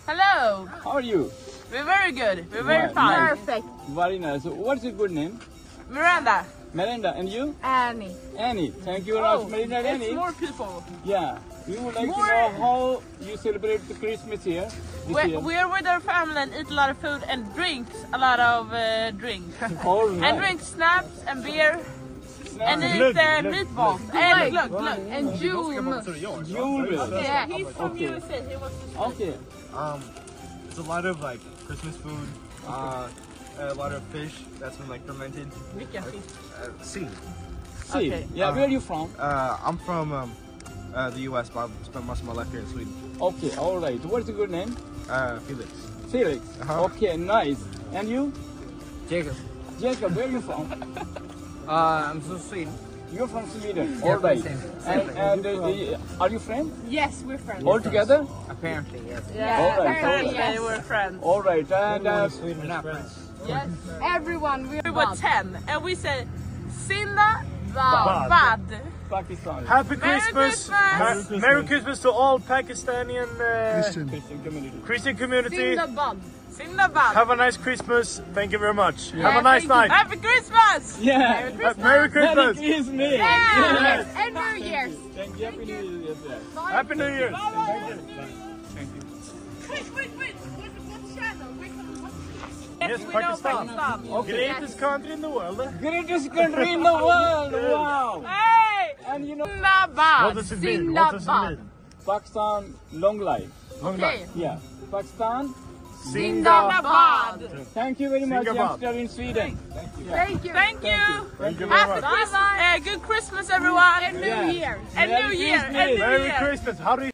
Hello. How are you? We're very good. We're very fine. Perfect. Very nice. So what's your good name? Miranda. Miranda. And you? Annie. Annie. Thank you very much, Miranda and It's Annie. more people. Yeah. We would like to know how you celebrate the Christmas here. We're with our family and eat a lot of food and drinks a lot of drinks. All right. And drink snaps and beer. And eat meatballs. And look. And June. Yeah, he's from USA. He was Okay. There's a lot of like Christmas food, a lot of fish that's been like fermented. Sea. Okay. Yeah, where are you from? I'm from the U.S., but I've spent most of my life here in Sweden. Okay, all right. What's your good name? Felix. Felix. Uh-huh. Okay, nice. And you? Jacob. Jacob, where are you from? I'm from Sweden. You're from Sweden. All right. Same. And are you friends? Yes, we're friends. All together? Apparently, yes. All right. apparently we're friends. All right. And We're not friends. Yes. Everyone, We were 10 and we said Zindabad. Pakistan. Happy Merry Christmas! Christmas! Merry Christmas to all Pakistani Christian community. Christian community. Zindabad. Have a nice Christmas. Thank you very much. Yeah, Have a nice thank you. night. Happy Christmas! Yeah. Merry Christmas. Merry Christmas. Yes. And New Year's. Thank you. Happy New Year. Yes, yes. Happy New Year. Thank you. Wait. What channel? Yes, we know Pakistan. Pakistan. Greatest country in the world. Greatest country in the world. Wow. Hey! And you know, Zindabad. What does it mean? What does it mean? Pakistan, long life. Long life. Yeah. Pakistan. Zindabad. Thank you very much, Singapore. youngster in Sweden. Thank you. Thank you. Thank you very Happy much. Christmas. Good Christmas, everyone. And New Year. And New Year. And New Merry Year. Christmas. How do you